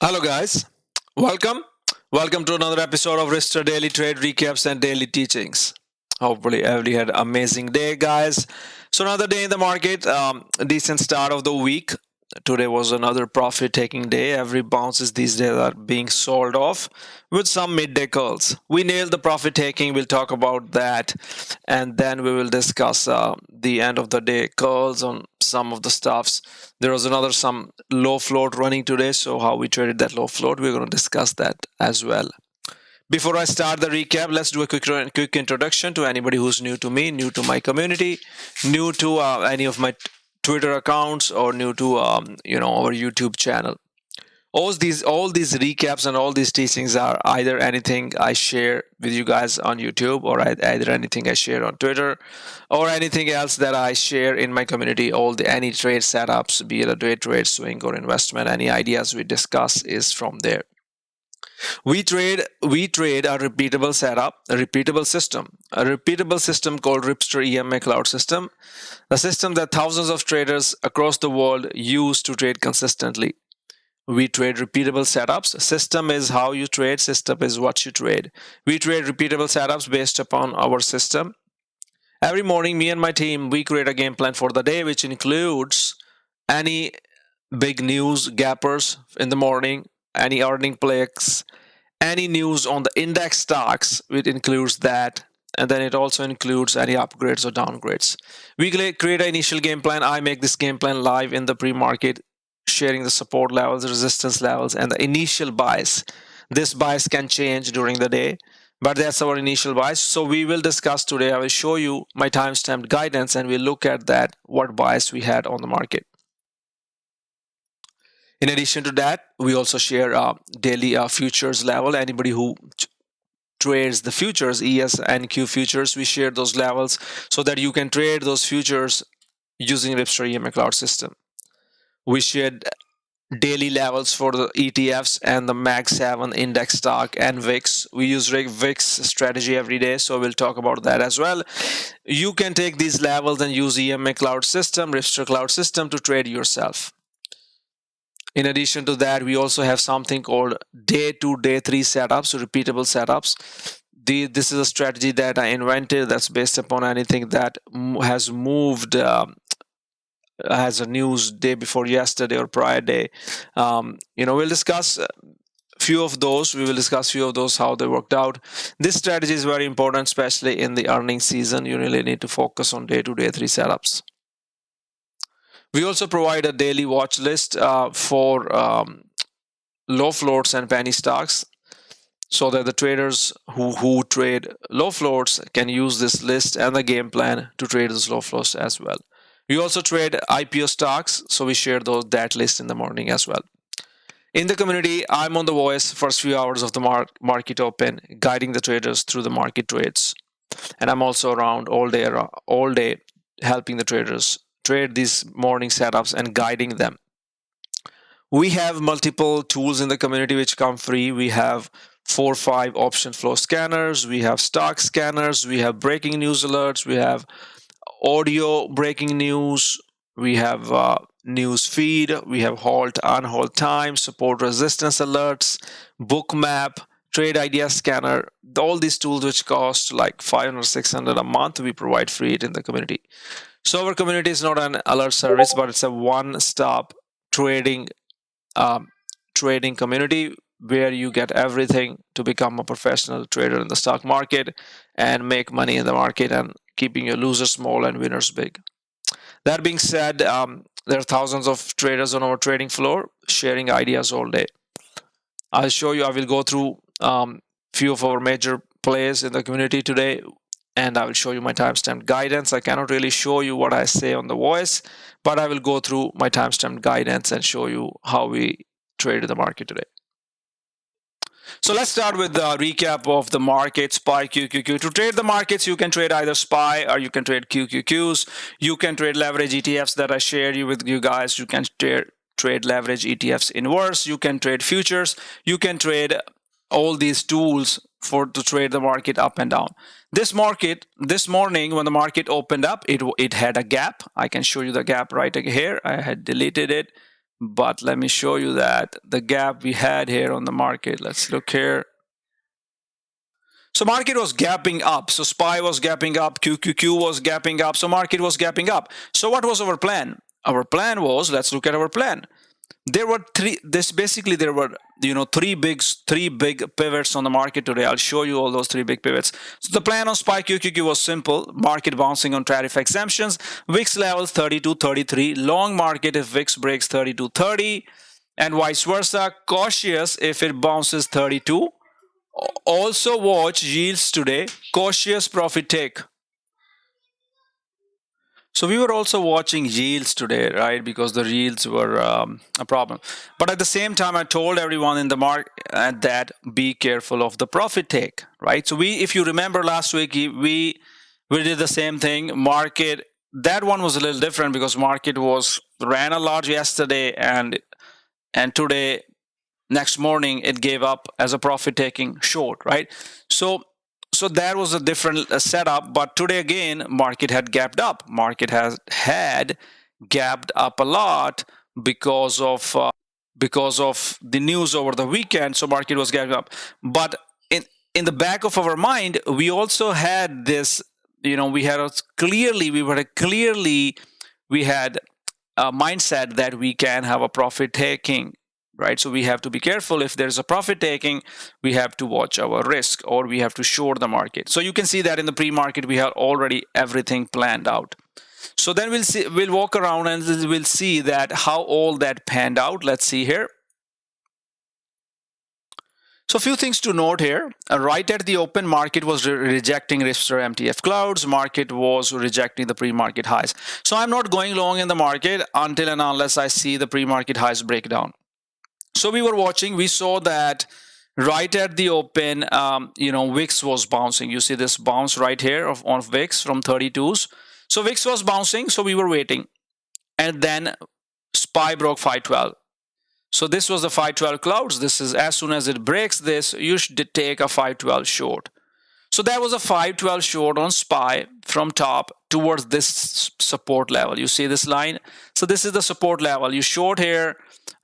Hello, guys. Welcome. Welcome to another episode of Ripster Daily Trade Recaps and Daily Teachings. Hopefully, everybody had an amazing day, guys. So, another day in the market, decent start of the week. Today was another profit taking day. Every bounces these days are being sold off with some midday calls. We nailed the profit taking. We'll talk about that, and then we will discuss the end of the day calls on some of the stuffs. There was another some low float running today, so how we traded that low float, we're going to discuss that as well. Before I start the recap, let's do a quick introduction to anybody who's new to me, new to my community, new to any of my Twitter accounts, or new to our YouTube channel. All these recaps and all these teachings are either anything I share with you guys on YouTube, or either anything I share on Twitter, or anything else that I share in my community. Any trade setups, be it a day trade, swing, or investment, any ideas we discuss is from there. We trade a repeatable setup, a repeatable system called Ripster EMA Cloud system, a system that thousands of traders across the world use to trade consistently. We trade repeatable setups. System is how you trade, system is what you trade. We trade repeatable setups based upon our system. Every morning, me and my team, we create a game plan for the day, which includes any big news gappers in the morning, any earning plays, any news on the index stocks. It includes that, and then it also includes any upgrades or downgrades. We create an initial game plan. I make this game plan live in the pre-market, sharing the support levels, resistance levels, and the initial bias. This bias can change during the day, but that's our initial bias. So we will discuss today. I will show you my timestamped guidance, and we'll look at that, what bias we had on the market. In addition to that, we also share daily futures level. Anybody who trades the futures, ES and Q futures, we share those levels so that you can trade those futures using Ripster EMA Cloud system. We shared daily levels for the ETFs and the Mag 7 index stock and VIX. We use VIX strategy every day, so we'll talk about that as well. You can take these levels and use EMA Cloud system, Ripster Cloud system, to trade yourself. In addition to that, we also have something called day 2, day 3 setups, repeatable setups. This is a strategy that I invented that's based upon anything that has moved, has a news day before yesterday or prior day. We'll discuss few of those. We will discuss few of those, how they worked out. This strategy is very important, especially in the earnings season. You really need to focus on day 2, day 3 setups. We also provide a daily watch list for low floats and penny stocks, so that the traders who trade low floats can use this list and the game plan to trade those low floats as well. We also trade IPO stocks, so we share that list in the morning as well. In the community, I'm on the voice first few hours of the market open, guiding the traders through the market trades, and I'm also around all day helping the traders trade these morning setups and guiding them. We have multiple tools in the community which come free. We have 4 or 5 option flow scanners, we have stock scanners, we have breaking news alerts, we have audio breaking news, we have news feed, we have halt, unhold time, support resistance alerts, book map, trade idea scanner. All these tools which cost like $500 or $600 a month, we provide free in the community. So our community is not an alert service, but it's a one-stop trading community where you get everything to become a professional trader in the stock market and make money in the market, and keeping your losers small and winners big. That being said, there are thousands of traders on our trading floor sharing ideas all day. I'll show you. I will go through few of our major plays in the community today, and I will show you my timestamped guidance. I cannot really show you what I say on the voice, but I will go through my timestamped guidance and show you how we traded the market today. So let's start with the recap of the market. SPY, QQQ. To trade the markets, you can trade either SPY or you can trade QQQs. You can trade leverage ETFs that I shared with you guys. You can trade leverage ETFs inverse. You can trade futures. You can trade all these tools to trade the market up and down. This morning, when the market opened up, it had a gap. I can show you the gap right here. I had deleted it, But let me show you that the gap we had here on the market. Let's look here. So market was gapping up. So SPY was gapping up, QQQ was gapping up. So market was gapping up. So what was our plan? Our plan was, let's look at our plan. There were three big pivots on the market today. I'll show you all those three big pivots. So the plan on SPY QQQ was simple. Market bouncing on tariff exemptions, VIX levels 32.33, long market if VIX breaks 32.30, and vice versa, cautious if it bounces 32. Also watch yields today, cautious profit take. So we were also watching yields today, right? Because the yields were a problem. But at the same time, I told everyone in the market that be careful of the profit take, right? So if you remember last week, we did the same thing. Market, that one was a little different because market ran a large yesterday, and today, next morning, it gave up as a profit taking short, right? So that was a different setup, but today again, market had gapped up. Market had gapped up a lot because of the news over the weekend. So market was gapped up. But in the back of our mind, we also had this. We had a mindset that we can have a profit taking. Right, so we have to be careful. If there's a profit taking, we have to watch our risk, or we have to short the market. So you can see that in the pre-market, we have already everything planned out. So then we'll walk around and we'll see that how all that panned out. Let's see here. So a few things to note here. Right at the open, market was rejecting Ripster MTF clouds. Market was rejecting the pre-market highs. So I'm not going long in the market until and unless I see the pre-market highs break down. So we were watching, we saw that right at the open, VIX was bouncing. You see this bounce right here on VIX from 32s. So VIX was bouncing, so we were waiting. And then SPY broke 512. So this was the 512 clouds. This is, as soon as it breaks this, you should take a 512 short. So that was a 512 short on SPY from top towards this support level. You see this line? So this is the support level. You short here,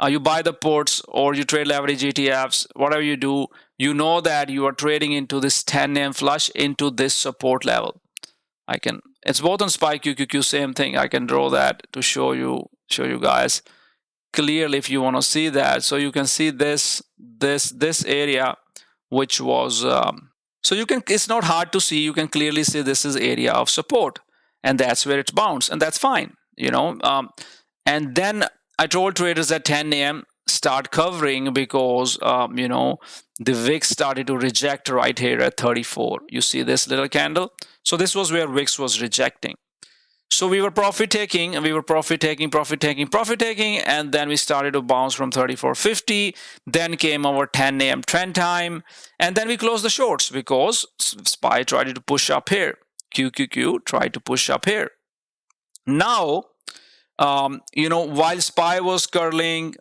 you buy the puts, or you trade leverage ETFs, whatever you do, you know that you are trading into this 10 AM flush into this support level. It's both on SPY QQQ, same thing. I can draw that to show you guys clearly if you want to see that. So you can see this area, which was so it's not hard to see. You can clearly see this is area of support, and that's where it's bounced, and that's fine, and then I told traders at 10 AM start covering because the VIX started to reject right here at 34. You see this little candle? So this was where VIX was rejecting. So we were profit taking, and then we started to bounce from 34.50. Then came our 10 AM trend time, and then we closed the shorts because SPY tried to push up here. QQQ tried to push up here. Now, while SPY was curling,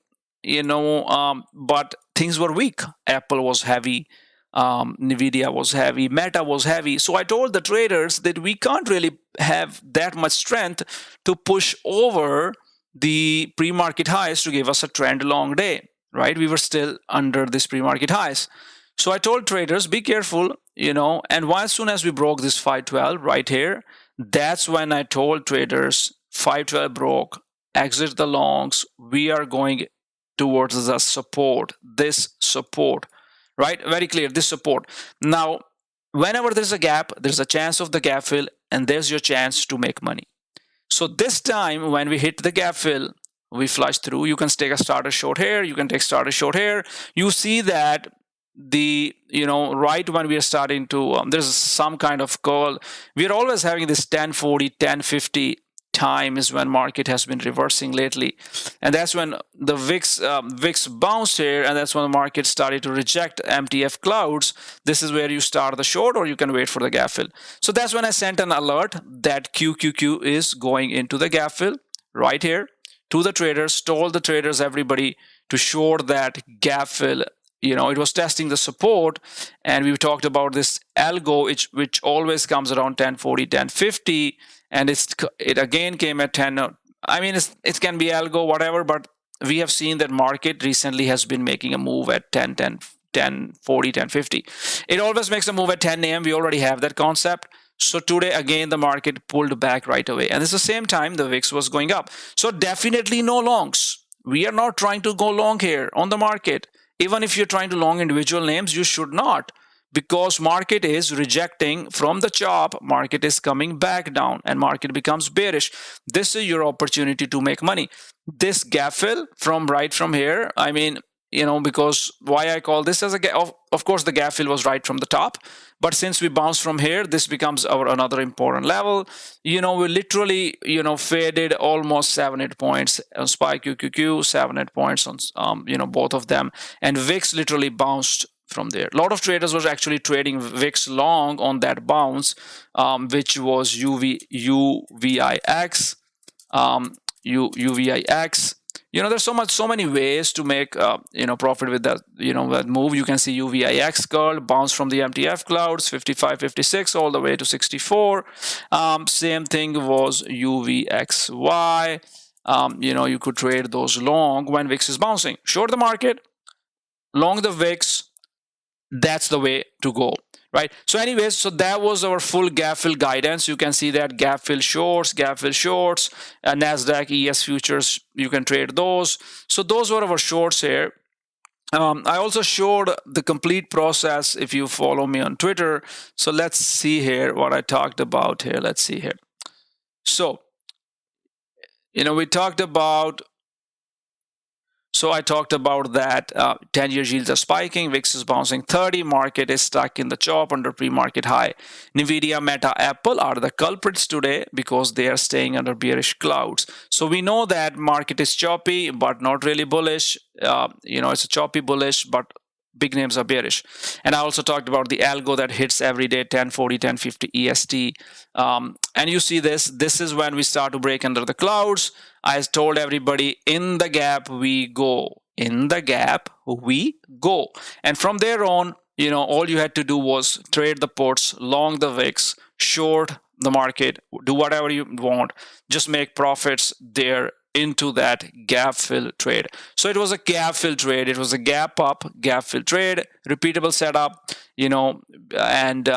but things were weak. Apple was heavy. NVDA was heavy, Meta was heavy. So I told the traders that we can't really have that much strength to push over the pre-market highs to give us a trend long day, right? We were still under this pre-market highs. So I told traders, be careful, and as soon as we broke this 512 right here, that's when I told traders 512 broke, exit the longs, we are going towards the support, this support. Right? Very clear, this support. Now, whenever there's a gap, there's a chance of the gap fill, and there's your chance to make money. So this time, when we hit the gap fill, we flush through. You can take a starter short here. You can take starter short here. You see that right when we are starting to, there's some kind of call. We are always having this 1040, 1050 time is when market has been reversing lately, and that's when the VIX bounced here, and that's when the market started to reject MTF clouds. This is where you start the short, or you can wait for the gap fill. So that's when I sent an alert that QQQ is going into the gap fill right here to the traders, told the traders, everybody, to short that gap fill. It was testing the support, and we talked about this algo, which always comes around 1040, 1050, and it again came at 10. I mean, it can be algo, whatever, but we have seen that market recently has been making a move at 10, 10, 10, 40, 10, 50. It always makes a move at 10 a.m. We already have that concept. So today, again, the market pulled back right away. And it's the same time the VIX was going up. So definitely no longs. We are not trying to go long here on the market. Even if you're trying to long individual names, you should not, because market is rejecting from the chop, market is coming back down and market becomes bearish. This is your opportunity to make money. This gap fill from right from here, I mean, because why I call this as a gap, of course the gap fill was right from the top, but since we bounced from here, this becomes our another important level. We literally faded almost 7-8 points on SPY QQQ, 7-8 points on both of them, and VIX literally bounced from there. A lot of traders was actually trading VIX long on that bounce, which was UVIX. UVIX. There's so many ways to make profit with that that move. You can see UVIX curl bounce from the MTF clouds 55, 56 all the way to 64. Same thing was UVXY. You could trade those long when VIX is bouncing. Short the market, long the VIX. That's the way to go, right? So anyways, so that was our full gap fill guidance. You can see that gap fill shorts, NASDAQ ES futures, you can trade those. So those were our shorts here. I also showed the complete process if you follow me on Twitter. So let's see here what I talked about here. Let's see here. So, we talked about, so I talked about that 10-year yields are spiking, VIX is bouncing 30, market is stuck in the chop under pre-market high. NVDA, Meta, Apple are the culprits today because they are staying under bearish clouds. So we know that market is choppy, but not really bullish. It's a choppy bullish, but big names are bearish. And I also talked about the algo that hits every day 1040, 1050 EST. And you see this is when we start to break under the clouds. I told everybody, in the gap we go. In the gap we go. And from there on, all you had to do was trade the puts, long the VIX, short the market, do whatever you want, just make profits there into that gap fill trade. So it was a gap fill trade. It was a gap up, gap fill trade, repeatable setup, and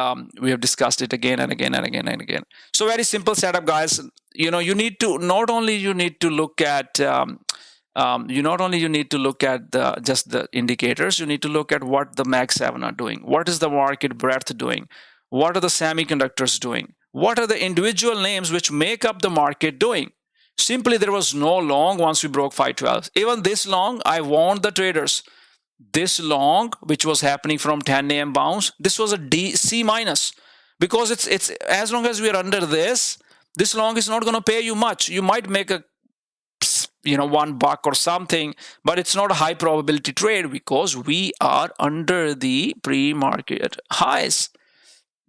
we have discussed it again and again and again and again. So very simple setup, guys. You need to not only you need to look at just the indicators. You need to look at what the Mag 7 are doing. What is the market breadth doing? What are the semiconductors doing? What are the individual names which make up the market doing? Simply, there was no long once we broke 512. Even this long, I warned the traders. This long, which was happening from 10 a.m. bounce, this was a C minus, because it's as long as we are under this long is not going to pay you much. You might make a $1 or something, but it's not a high probability trade because we are under the pre-market highs.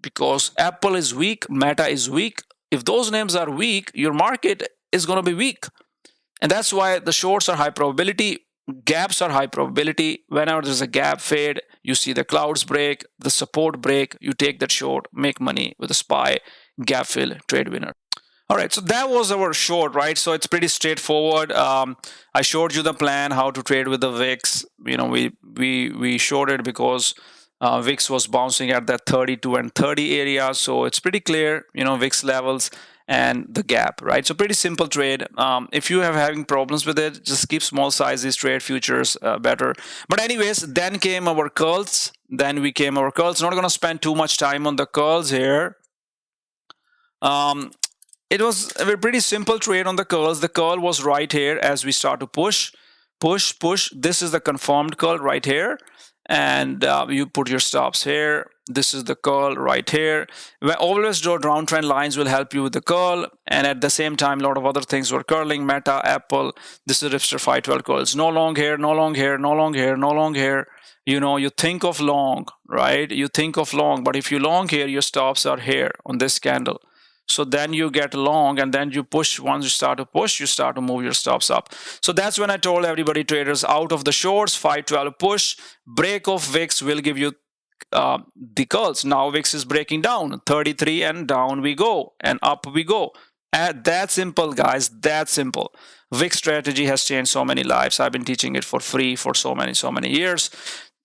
Because Apple is weak, Meta is weak. If those names are weak, your market is going to be weak. And that's why the shorts are high probability, gaps are high probability. Whenever there's a gap fade, you see the clouds break, the support break, you take that short, make money with a SPY, gap fill, trade winner. All right, so that was our short, right? So it's pretty straightforward. I showed you the plan, how to trade with the VIX. We showed it because VIX was bouncing at that 32 and 30 area. So it's pretty clear, VIX levels and the gap, right? So pretty simple trade. If you have having problems with it, just keep small sizes, trade futures better. But anyways, then came our curls. Not going to spend too much time on the curls here. It was a pretty simple trade on the curls. The curl was right here as we start to push. This is the confirmed curl right here. And you put your stops here. This is the curl right here. Always draw downtrend lines will help you with the curl. And at the same time, a lot of other things were curling. Meta, Apple. This is Ripster 512 curls. No long here, no long here, no long here, no long here. You think of long, right? You think of long, but if you long here, your stops are here on this candle. So then you get long, and then you push. Once you start to push, you start to move your stops up. So that's when I told everybody, traders, out of the shorts, 512 push, break of VIX will give you the curls. Now VIX is breaking down, 33, and down we go, and up we go. That simple, guys. That simple. VIX strategy has changed so many lives. I've been teaching it for free for so many years.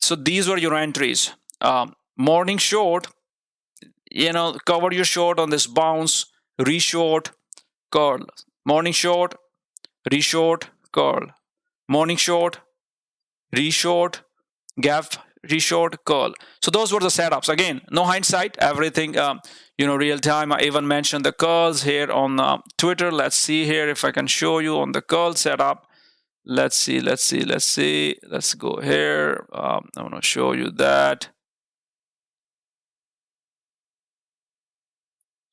So these were your entries. Morning short, cover your short on this bounce, reshort, curl. Morning short, reshort, curl. Morning short, reshort, gap, reshort, curl. So those were the setups. Again, no hindsight, everything real time. I even mentioned the curls here on Twitter. Let's see here if I can show you on the curl setup. Let's see. Let's go here. I want to show you that.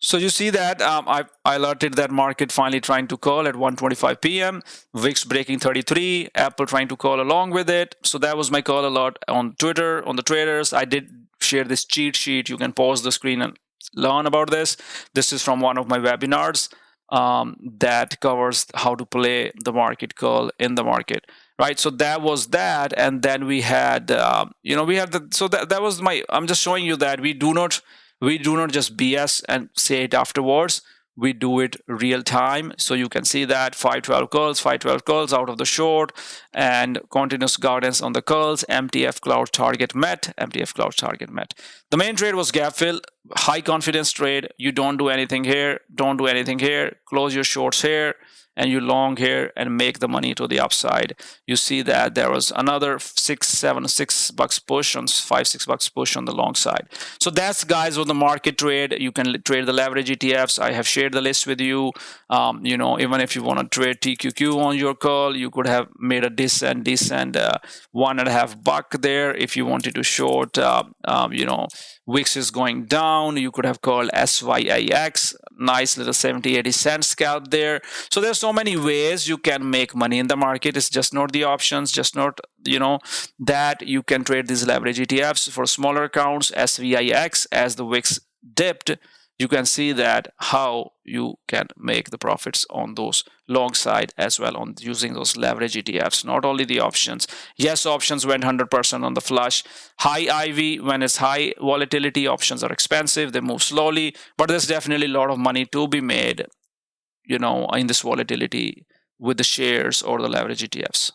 So you see that I alerted that market finally trying to call at 1:25 p.m. VIX breaking 33, Apple trying to call along with it. So that was my call alert on Twitter, on the traders. I did share this cheat sheet. You can pause the screen and learn about this. This is from one of my webinars that covers how to play the market call in the market. Right, so that was that, and then we had, so that was my. I'm just showing you that we do not just BS and say it afterwards. We do it real time. So you can see that 512 curls out of the short and continuous guidance on the curls. MTF Cloud target met. The main trade was gap fill, high confidence trade. You don't do anything here. Close your shorts here, and you long here and make the money to the upside. You see that there was another $6 push on $5-6 push on the long side. So that's, guys, with the market trade. You can trade the leverage ETFs. I have shared the list with you. Even if you want to trade TQQ on your call, you could have made a decent $1.50 there. If you wanted to short, VIX is going down, you could have called SYIX, nice little 70-80 cent scalp there. So there's so many ways you can make money in the market. It's just not the options, just not that you can trade these leverage ETFs for smaller accounts. SVIX, as the VIX dipped, you can see that how you can make the profits on those long side as well on using those leverage ETFs, not only the options. Yes, options went 100% on the flush. High IV, when it's high volatility, options are expensive, they move slowly, but there's definitely a lot of money to be made, in this volatility with the shares or the leverage ETFs.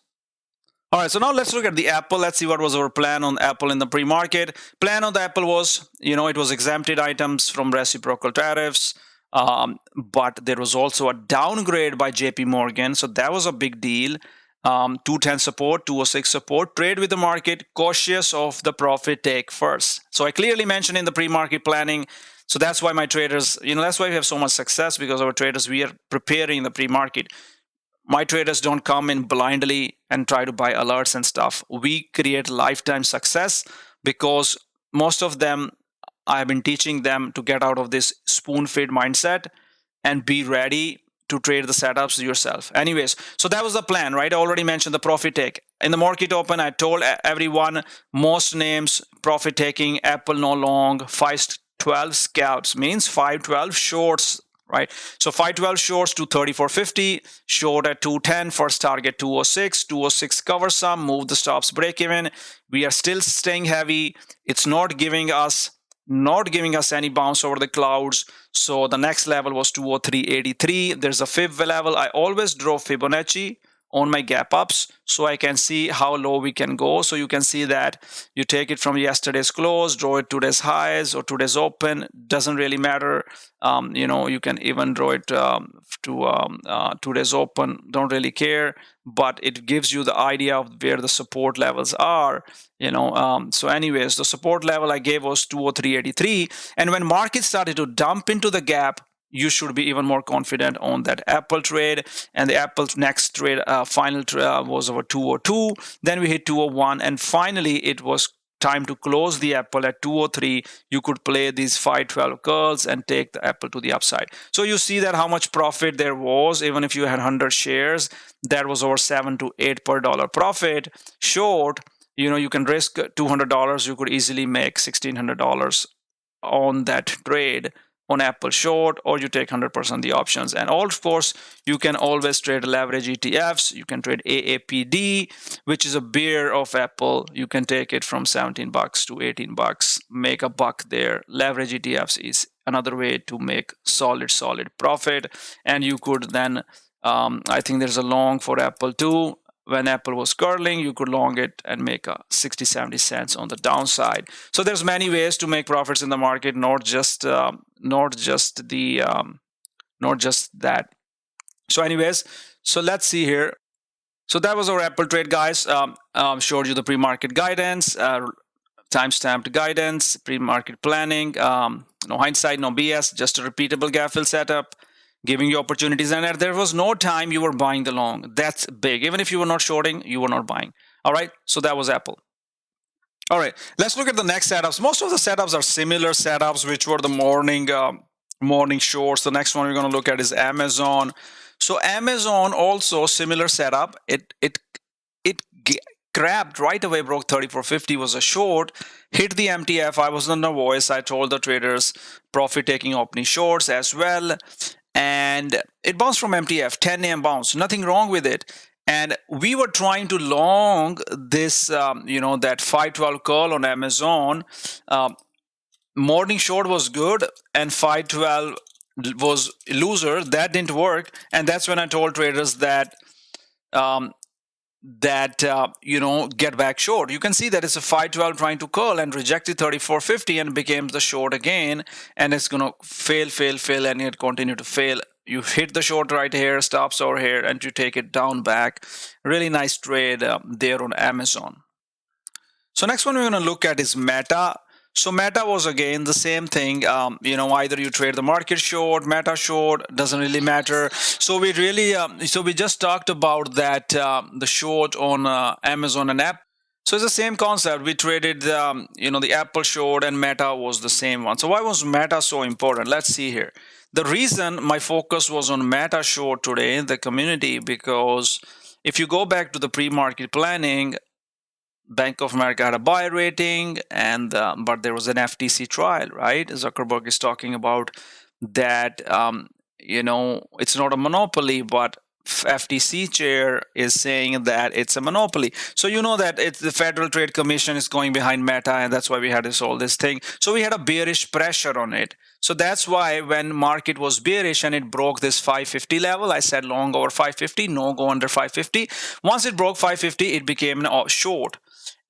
All right, so now let's look at the Apple. Let's see what was our plan on Apple in the pre-market. Plan on the Apple was, it was exempted items from reciprocal tariffs, but there was also a downgrade by JP Morgan. So that was a big deal. 210 support, 206 support. Trade with the market, cautious of the profit take first. So I clearly mentioned in the pre-market planning. So that's why my traders, that's why we have so much success, because our traders, we are preparing the pre-market. My traders don't come in blindly and try to buy alerts and stuff. We create lifetime success because most of them, I have been teaching them to get out of this spoon-fed mindset and be ready to trade the setups yourself. Anyways, so that was the plan, right? I already mentioned the profit take. In the market open, I told everyone, most names, profit taking, Apple no long, 512 scalps means 512 shorts, right? So 512 shorts to 34.50, short at 210, first target 206 cover some, move the stops, break even. We are still staying heavy. It's not giving us any bounce over the clouds. So the next level was 203.83. There's a fib level. I always draw Fibonacci on my gap ups so I can see how low we can go. So you can see that you take it from yesterday's close, draw it today's highs or today's open, doesn't really matter. You can even draw it to today's open, don't really care, but it gives you the idea of where the support levels are. So anyways, the support level I gave was 203.83, and when market started to dump into the gap, you should be even more confident on that Apple trade. And the Apple's next trade, final trade was over 202. Then we hit 201, and finally it was time to close the Apple at 203. You could play these 512 curls and take the Apple to the upside. So you see that how much profit there was. Even if you had 100 shares, that was over $7 to $8 per dollar profit. Short, you can risk $200. You could easily make $1,600 on that trade on Apple short, or you take 100% the options. And of course, you can always trade leverage ETFs. You can trade AAPD, which is a bear of Apple. You can take it from $17 to $18, make $1 there. Leverage ETFs is another way to make solid profit. And you could then I think there's a long for Apple too. When Apple was curling, you could long it and make a 60-70 cents on the downside. So there's many ways to make profits in the market, not just that. So anyways, so let's see here. So that was our Apple trade, guys. Showed you the pre-market guidance, time-stamped guidance, pre-market planning. No hindsight, no BS, just a repeatable gap fill setup, giving you opportunities. And there was no time you were buying the long. That's big. Even if you were not shorting, you were not buying. All right. So that was Apple. All right. Let's look at the next setups. Most of the setups are similar setups, which were the morning shorts. The next one we're going to look at is Amazon. So Amazon also similar setup. It grabbed right away, broke 34.50, was a short, hit the MTF. I was on the voice. I told the traders profit taking opening shorts as well. And it bounced from MTF, 10 a.m. bounce, nothing wrong with it. And we were trying to long this, that 512 call on Amazon. Morning short was good and 512 was loser. That didn't work. And that's when I told traders that get back short. You can see that it's a 512 trying to curl and rejected 34.50 and became the short again, and it's going to fail, and it continue to fail. You hit the short right here, stops over here, and you take it down back. Really nice trade there on Amazon. So next one we're going to look at is Meta. So Meta was again the same thing. Either you trade the market short, Meta short, doesn't really matter. So we just talked about that the short on Amazon and Apple. So it's the same concept. We traded the Apple short, and Meta was the same one. So why was Meta so important? Let's see here. The reason my focus was on Meta short today in the community, because if you go back to the pre-market planning, Bank of America had a buy rating, and but there was an FTC trial, right? Zuckerberg is talking about that. It's not a monopoly, but FTC chair is saying that it's a monopoly. So you know that it's the Federal Trade Commission is going behind Meta, and that's why we had all this thing. So we had a bearish pressure on it. So that's why when market was bearish and it broke this 550 level, I said long over 550, no go under 550. Once it broke 550, it became a short.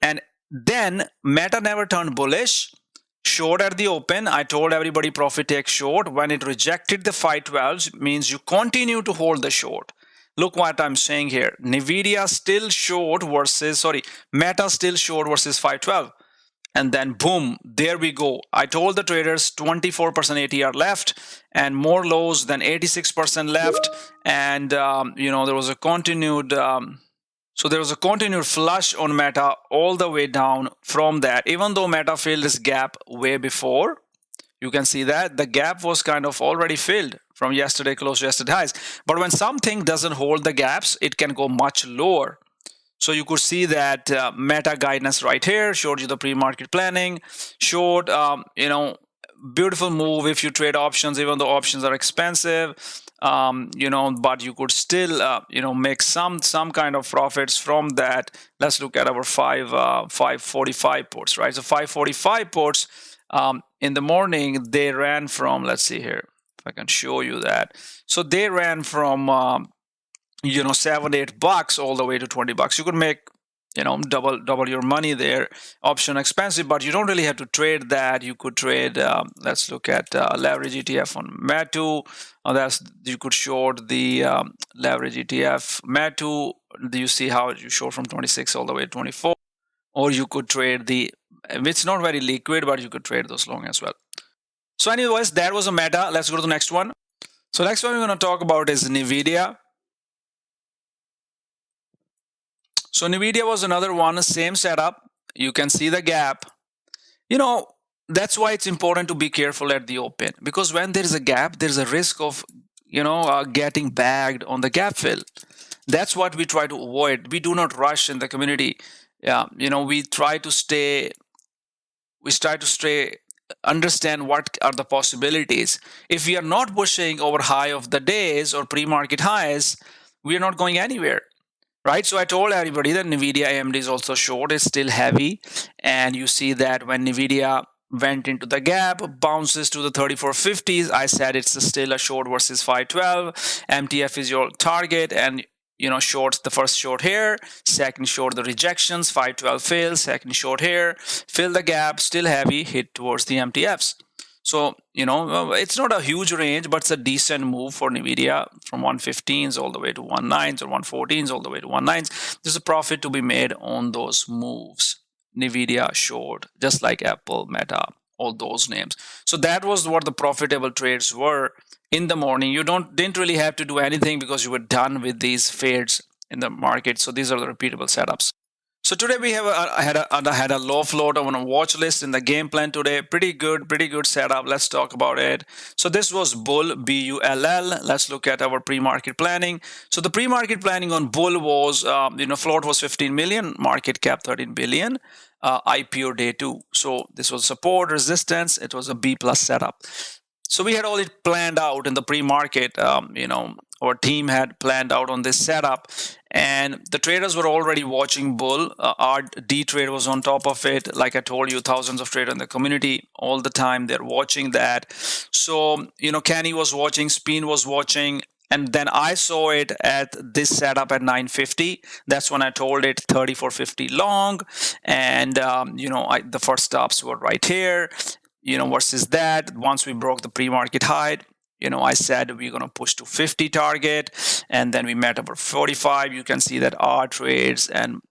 And then Meta never turned bullish. Short at the open. I told everybody profit take short. When it rejected the 512s, means you continue to hold the short. Look what I'm saying here. NVDA still short Meta still short versus 512. And then boom, there we go. I told the traders 24% ATR left and more lows than 86% left. And, there was a continued... So there was a continued flush on Meta all the way down from that. Even though Meta filled this gap way before, you can see that the gap was kind of already filled from yesterday close to yesterday highs. But when something doesn't hold the gaps, it can go much lower. So you could see that Meta guidance right here showed you the pre-market planning, showed, beautiful move if you trade options, even though options are expensive. But you could still, make some kind of profits from that. Let's look at our 545 ports, right? So 545 ports in the morning, they ran from, let's see here, if I can show you that. So they ran from, $7-8 all the way to $20. You could make, double your money there. Option expensive, but you don't really have to trade that. You could trade, let's look at leverage ETF on METU. You could short the leverage ETF METU. Do you see how you short from 26 all the way to 24? Or you could trade it's not very liquid, but you could trade those long as well. So anyways, that was a Meta. Let's go to the next one. So next one we're going to talk about is NVDA. So NVIDIA was another one, same setup. You can see the gap. That's why it's important to be careful at the open, because when there is a gap, there's a risk of, getting bagged on the gap fill. That's what we try to avoid. We do not rush in the community. We try to stay, understand what are the possibilities. If we are not pushing over high of the days or pre-market highs, we are not going anywhere. Right, so I told everybody that NVIDIA AMD is also short, it's still heavy. And you see that when NVIDIA went into the gap, bounces to the 3450s. I said it's still a short versus 512. MTF is your target, and shorts the first short here, second short the rejections, 512 fails, second short here, fill the gap, still heavy, hit towards the MTFs. So, it's not a huge range, but it's a decent move for NVIDIA from 115s all the way to 19s or 114s all the way to 19s. There's a profit to be made on those moves. NVIDIA short, just like Apple, Meta, all those names. So that was what the profitable trades were in the morning. You didn't really have to do anything because you were done with these fades in the market. So these are the repeatable setups. So today we have had a low float on a watch list in the game plan today. Pretty good setup. Let's talk about it. So this was bull, BULL. Let's look at our pre-market planning. So the pre-market planning on bull was, float was 15 million, market cap 13 billion, IPO day 2. So this was support, resistance. It was a B plus setup. So we had all it planned out in the pre-market. Our team had planned out on this setup, and the traders were already watching bull. Our D trade was on top of it. Like I told you, thousands of traders in the community all the time, they're watching that. So, Kenny was watching, Spin was watching, and then I saw it at this setup at 950. That's when I told it 3450 long, and the first stops were right here. Versus that, once we broke the pre-market high, I said we're going to push to 50 target, and then we met over 45. You can see that R trades and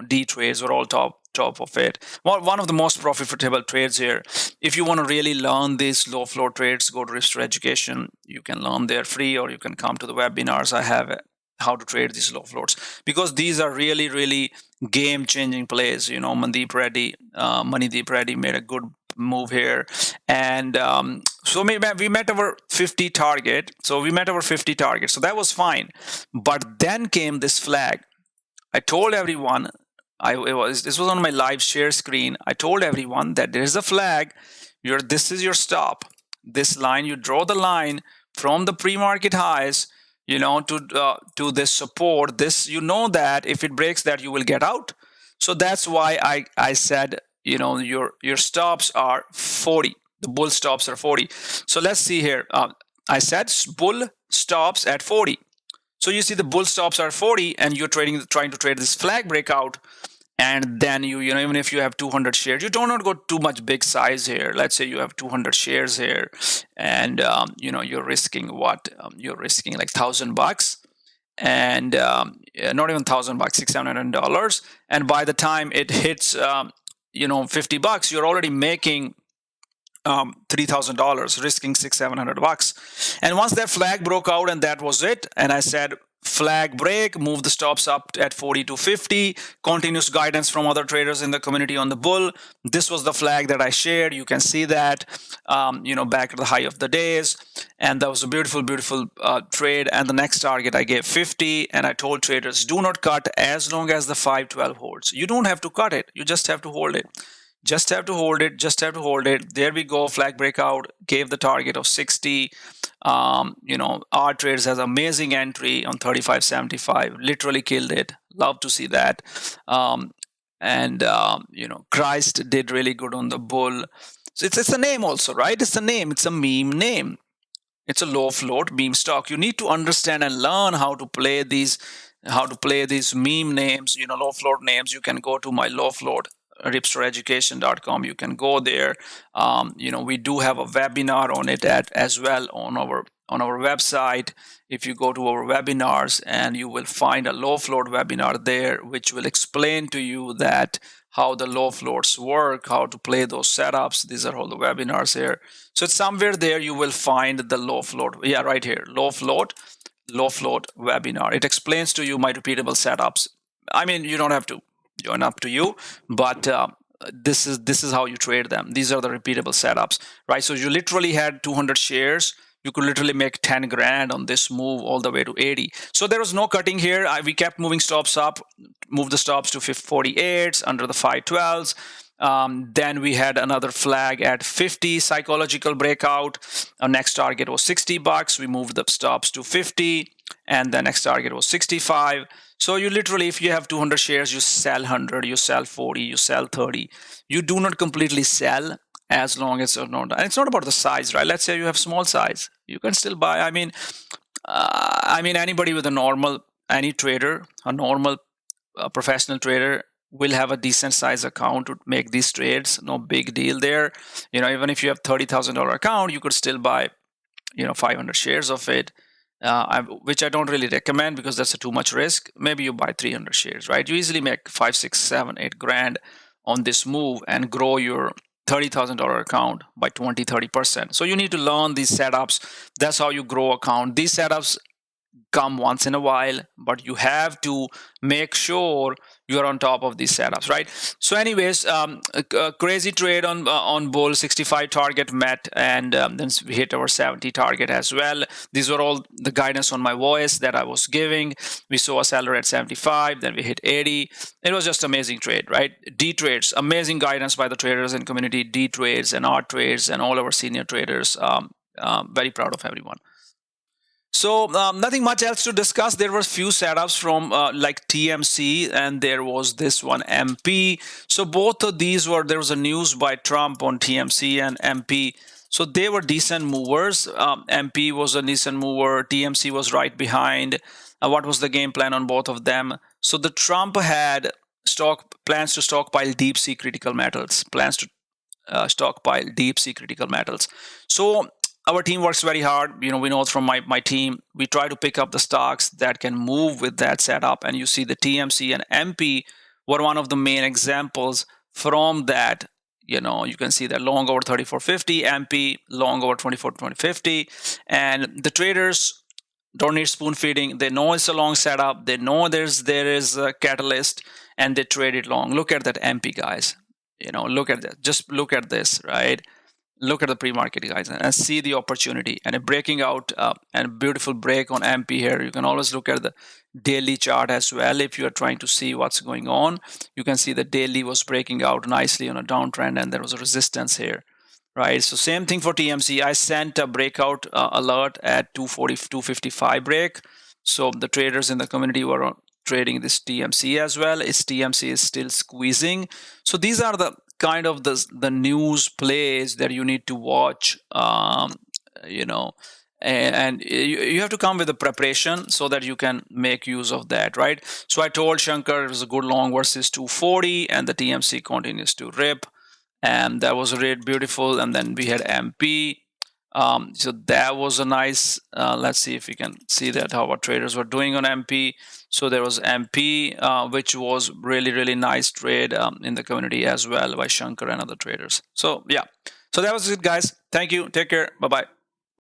D trades were all top of it. Well, one of the most profitable trades here. If you want to really learn these low floor trades, go to Ripster Education. You can learn there free, or you can come to the webinars. I have how to trade these low floats, because these are really game-changing plays. Mandeep Reddy made a good move here, and so we met our 50 target. So that was fine, but then came this flag. I told everyone, this was on my live share screen. I told everyone that there's a flag. This is your stop. This line, you draw the line from the pre-market highs, to this support. This, that if it breaks that, you will get out. So that's why I said, your stops are 40. The bull stops are 40. So let's see here. I said bull stops at 40. So you see the bull stops are 40, and you're trying to trade this flag breakout. And then even if you have 200 shares, you do not go too much big size here. Let's say you have 200 shares here, and you're risking what? You're risking like $1,000, and not even $1,000, $600-$700. And by the time it hits, $50, you're already making $3,000, risking $600-$700. And once that flag broke out, and that was it, and I said flag break, move the stops up at 40 to 50, continuous guidance from other traders in the community on the bull. This was the flag that I shared. You can see that back at the high of the days, and that was a beautiful trade. And the next target I gave 50, and I told traders, do not cut as long as the 512 holds. You don't have to cut it, you just have to hold it. Just have to hold it. There we go. Flag breakout, gave the target of 60. Our trades has amazing entry on 35.75. Literally killed it. Love to see that. Christ did really good on the bull. So it's a name also, right? It's a name. It's a meme name. It's a low float meme stock. You need to understand and learn how to play these meme names, low float names. You can go to my low float ripstereducation.com. You can go there. We do have a webinar on it as well on our website. If you go to our webinars, and you will find a low float webinar there, which will explain to you that how the low floats work, how to play those setups. These are all the webinars here. So it's somewhere there you will find the low float. Yeah, right here, low float webinar. It explains to you my repeatable setups. I mean, you don't have to join, up to you, but this is how you trade them. These are the repeatable setups, right? So you literally had 200 shares. You could literally make 10 grand on this move all the way to 80. So there was no cutting here. We kept moving stops up, moved the stops to 48s under the 512s. Then we had another flag at 50, psychological breakout. Our next target was $60. We moved the stops to 50, and the next target was 65. So you literally, if you have 200 shares, you sell 100, you sell 40, you sell 30. You do not completely sell as long as it's not. And it's not about the size, right? Let's say you have small size, you can still buy. I mean, anybody with a normal, any trader, a normal professional trader will have a decent size account to make these trades. No big deal there. Even if you have $30,000 account, you could still buy 500 shares of it, which I don't really recommend because that's too much risk. Maybe you buy 300 shares, right? You easily make 5, 6, 7, 8 grand on this move and grow your $30,000 account by 20-30%. So you need to learn these setups. That's how you grow account. These setups come once in a while, but you have to make sure you're on top of these setups, right? So anyways, a crazy trade on bull. 65 target met, and then we hit our 70 target as well. These were all the guidance on my voice that I was giving. We saw a seller at 75, then we hit 80. It was just amazing trade, right? D trades, amazing guidance by the traders and community. D trades and R trades and all our senior traders. Very proud of everyone. So nothing much else to discuss. There were few setups from like TMC, and there was this one MP. So both of these there was a news by Trump on TMC and MP. So they were decent movers. MP was a decent mover. TMC was right behind. What was the game plan on both of them? So the Trump had plans to stockpile deep sea critical metals. Stockpile deep sea critical metals. So our team works very hard. We know from my team, we try to pick up the stocks that can move with that setup. And you see the TMC and MP were one of the main examples from that. You can see that long over 3450, MP long over 24-2050. And the traders don't need spoon feeding. They know it's a long setup. They know there is a catalyst, and they trade it long. Look at that MP, guys. Look at that. Just look at this, right? Look at the pre-market, guys, and see the opportunity and a breaking out and a beautiful break on MP here. You can always look at the daily chart as well if you are trying to see what's going on. You can see the daily was breaking out nicely on a downtrend, and there was a resistance here, right? So same thing for TMC. I sent a breakout alert at 240-255 break. So the traders in the community were trading this TMC as well. TMC is still squeezing. So these are the kind of the news plays that you need to watch, and you have to come with a preparation so that you can make use of that, right? So I told Shankar it was a good long versus 240, and the TMC continues to rip, and that was really beautiful. And then we had MP. So that was a nice, let's see if we can see that how our traders were doing on MP. So there was MP, which was really, really nice trade in the community as well by Shankar and other traders. So yeah, so that was it, guys. Thank you. Take care. Bye-bye.